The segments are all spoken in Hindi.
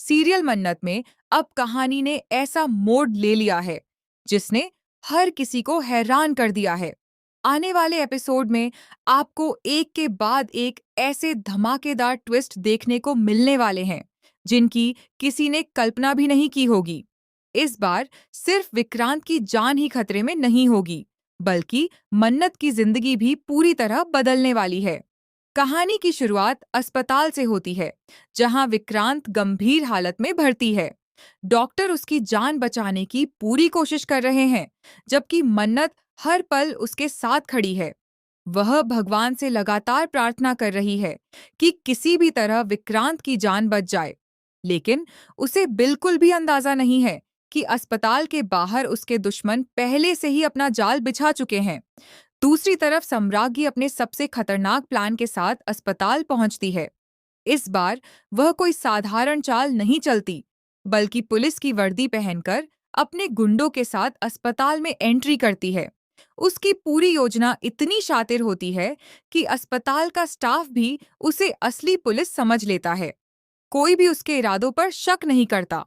सीरियल मन्नत में अब कहानी ने ऐसा मोड़ ले लिया है जिसने हर किसी को हैरान कर दिया है। आने वाले एपिसोड में आपको एक के बाद एक ऐसे धमाकेदार ट्विस्ट देखने को मिलने वाले हैं जिनकी किसी ने कल्पना भी नहीं की होगी। इस बार सिर्फ विक्रांत की जान ही खतरे में नहीं होगी, बल्कि मन्नत की जिंदगी भी पूरी तरह बदलने वाली है। कहानी की शुरुआत अस्पताल से होती है, जहां विक्रांत गंभीर हालत में भर्ती है। डॉक्टर उसकी जान बचाने की पूरी कोशिश कर रहे हैं, जबकि मन्नत हर पल उसके साथ खड़ी है। वह भगवान से लगातार प्रार्थना कर रही है कि किसी भी तरह विक्रांत की जान बच जाए। लेकिन उसे बिल्कुल भी अंदाजा नहीं है कि अस्पताल के बाहर उसके दुश्मन पहले से ही अपना जाल बिछा चुके हैं। दूसरी तरफ सम्राज्ञी अपने सबसे खतरनाक प्लान के साथ अस्पताल पहुंचती है। इस बार वह कोई साधारण चाल नहीं चलती, बल्कि पुलिस की वर्दी पहनकर अपने गुंडों के साथ अस्पताल में एंट्री करती है। उसकी पूरी योजना इतनी शातिर होती है कि अस्पताल का स्टाफ भी उसे असली पुलिस समझ लेता है। कोई भी उसके इरादों पर शक नहीं करता।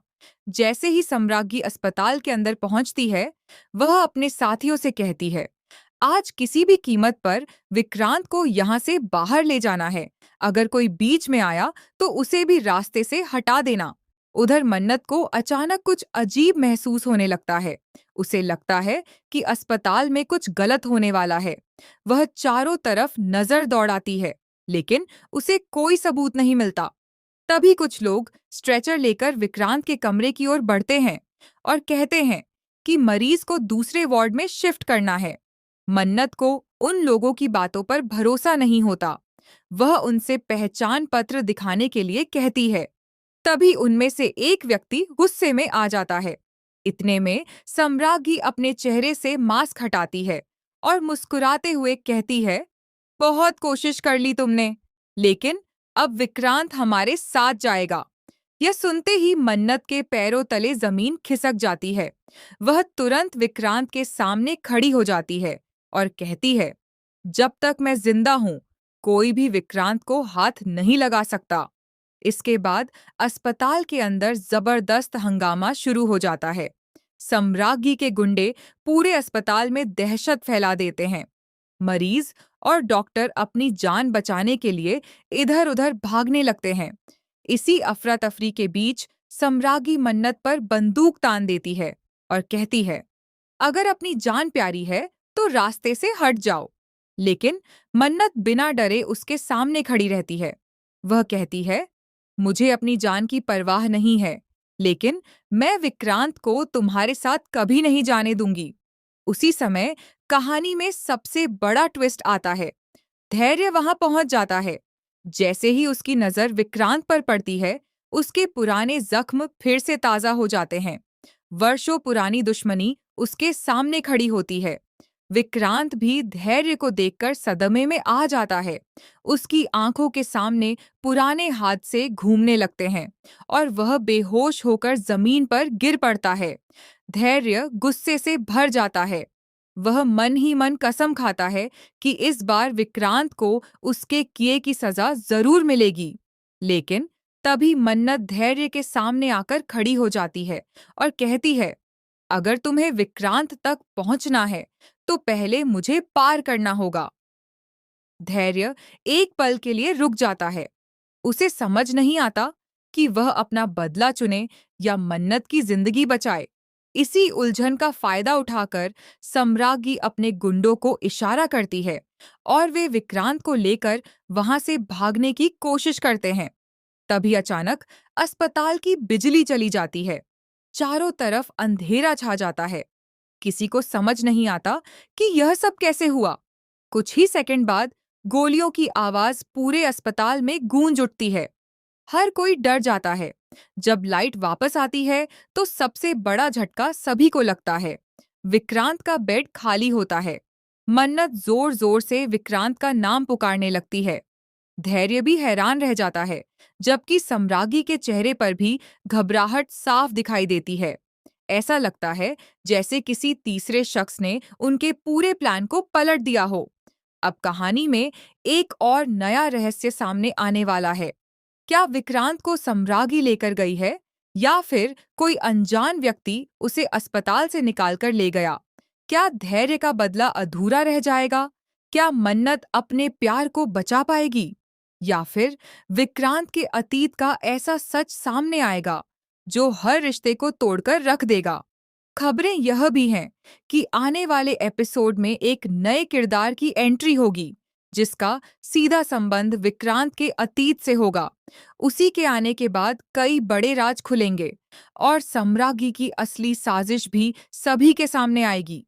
जैसे ही सम्राज्ञी अस्पताल के अंदर पहुंचती है, वह अपने साथियों से कहती है, आज किसी भी कीमत पर विक्रांत को यहाँ से बाहर ले जाना है। अगर कोई बीच में आया तो उसे भी रास्ते से हटा देना। उधर मन्नत को अचानक कुछ अजीब महसूस होने लगता है। उसे लगता है कि अस्पताल में कुछ गलत होने वाला है। वह चारों तरफ नजर दौड़ाती है, लेकिन उसे कोई सबूत नहीं मिलता। तभी कुछ लोग स्ट्रेचर लेकर विक्रांत के कमरे की ओर बढ़ते हैं और कहते हैं कि मरीज को दूसरे वार्ड में शिफ्ट करना है। मन्नत को उन लोगों की बातों पर भरोसा नहीं होता। वह उनसे पहचान पत्र दिखाने के लिए कहती है। तभी उनमें से एक व्यक्ति गुस्से में आ जाता है। इतने में सम्राज्ञी अपने चेहरे से मास्क हटाती है और मुस्कुराते हुए कहती है, बहुत कोशिश कर ली तुमने, लेकिन अब विक्रांत हमारे साथ जाएगा। यह सुनते ही मन्नत के पैरों तले जमीन खिसक जाती है। वह तुरंत विक्रांत के सामने खड़ी हो जाती है और कहती है, जब तक मैं जिंदा हूं, कोई भी विक्रांत को हाथ नहीं लगा सकता। इसके बाद अस्पताल के अंदर जबरदस्त हंगामा शुरू हो जाता है। सम्राज्ञी के गुंडे पूरे अस्पताल में दहशत फैला देते हैं। मरीज और डॉक्टर अपनी जान बचाने के लिए इधर-उधर भागने लगते हैं। इसी अफरा तफरी के बीच सम्राज्ञी मन्नत पर बंदूक तान देती है और कहती है, अगर अपनी जान प्यारी है तो रास्ते से हट जाओ। लेकिन मन्नत बिना डरे उसके सामने खड़ी रहती है। वह कहती है, मुझे अपनी जान की परवाह नहीं है, लेकिन मैं विक्रांत को तुम्हारे साथ कभी नहीं जाने दूंगी। उसी समय कहानी में सबसे बड़ा ट्विस्ट आता है। धैर्य वहां पहुंच जाता है। जैसे ही उसकी नजर विक्रांत पर पड़ती है, उसके पुराने जख्म फिर से ताजा हो जाते हैं। वर्षों पुरानी दुश्मनी उसके सामने खड़ी होती है। विक्रांत भी धैर्य को देखकर सदमे में आ जाता है। उसकी आंखों के सामने पुराने हादसे घूमने लगते हैं और वह बेहोश होकर जमीन पर गिर पड़ता है। धैर्य गुस्से से भर जाता है। वह मन ही मन कसम खाता है कि इस बार विक्रांत को उसके किए की सजा जरूर मिलेगी। लेकिन तभी मन्नत धैर्य के सामने आकर खड़ी हो जाती है और कहती है, अगर तुम्हें विक्रांत तक पहुंचना है तो पहले मुझे पार करना होगा। धैर्य एक पल के लिए रुक जाता है। उसे समझ नहीं आता कि वह अपना बदला चुने या मन्नत की जिंदगी बचाए। इसी उलझन का फायदा उठाकर सम्राज्ञी अपने गुंडों को इशारा करती है और वे विक्रांत को लेकर वहां से भागने की कोशिश करते हैं। तभी अचानक अस्पताल की बिजली चली जाती है। चारों तरफ अंधेरा छा जाता है। किसी को समझ नहीं आता कि यह सब कैसे हुआ। कुछ ही सेकंड बाद गोलियों की आवाज पूरे अस्पताल में गूंज उठती है। हर कोई डर जाता है। जब लाइट वापस आती है तो सबसे बड़ा झटका सभी को लगता है। विक्रांत का बेड खाली होता है। मन्नत जोर जोर से विक्रांत का नाम पुकारने लगती है। धैर्य भी हैरान रह जाता है, जबकि सम्राज्ञी के चेहरे पर भी घबराहट साफ दिखाई देती है। ऐसा लगता है जैसे किसी तीसरे शख्स ने उनके पूरे प्लान को पलट दिया हो। अब कहानी में एक और नया रहस्य सामने आने वाला है। क्या विक्रांत को सम्राज्ञी लेकर गई है या फिर कोई अनजान व्यक्ति उसे अस्पताल से निकालकर ले गया। क्या धैर्य का बदला अधूरा रह जाएगा? क्या मन्नत अपने प्यार को बचा पाएगी? या फिर विक्रांत के अतीत का ऐसा सच सामने आएगा जो हर रिश्ते को तोड़कर रख देगा? खबरें यह भी हैं कि आने वाले एपिसोड में एक नए किरदार की एंट्री होगी जिसका सीधा संबंध विक्रांत के अतीत से होगा। उसी के आने के बाद कई बड़े राज खुलेंगे और सम्राज्ञी की असली साजिश भी सभी के सामने आएगी।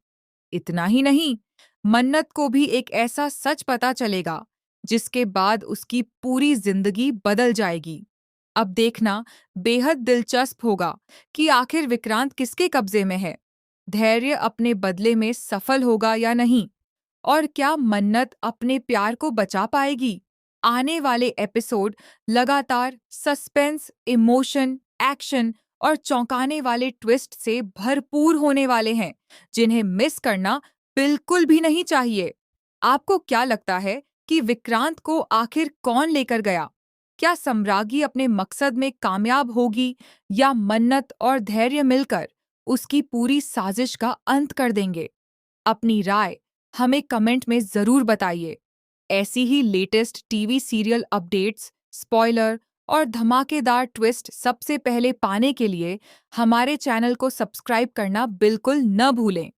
इतना ही नहीं, मन्नत को भी एक ऐसा सच पता चलेगा जिसके बाद उसकी पूरी जिंदगी बदल जाएगी। अब देखना बेहद दिलचस्प होगा कि आखिर विक्रांत किसके कब्जे में है। धैर्य अपने बदले में सफल होगा या नहीं, और क्या मन्नत अपने प्यार को बचा पाएगी? आने वाले एपिसोड लगातार सस्पेंस, इमोशन, एक्शन और चौंकाने वाले ट्विस्ट से भरपूर होने वाले हैं, जिन्हें मिस करना बिल्कुल भी नहीं चाहिए। आपको क्या लगता है कि विक्रांत को आखिर कौन लेकर गया? क्या सम्राज्ञी अपने मकसद में कामयाब होगी या मन्नत और धैर्य मिलकर उसकी पूरी साजिश का अंत कर देंगे? अपनी राय हमें कमेंट में जरूर बताइए। ऐसी ही latest TV serial updates, spoiler और धमाकेदार ट्विस्ट सबसे पहले पाने के लिए हमारे चैनल को सब्सक्राइब करना बिल्कुल न भूलें।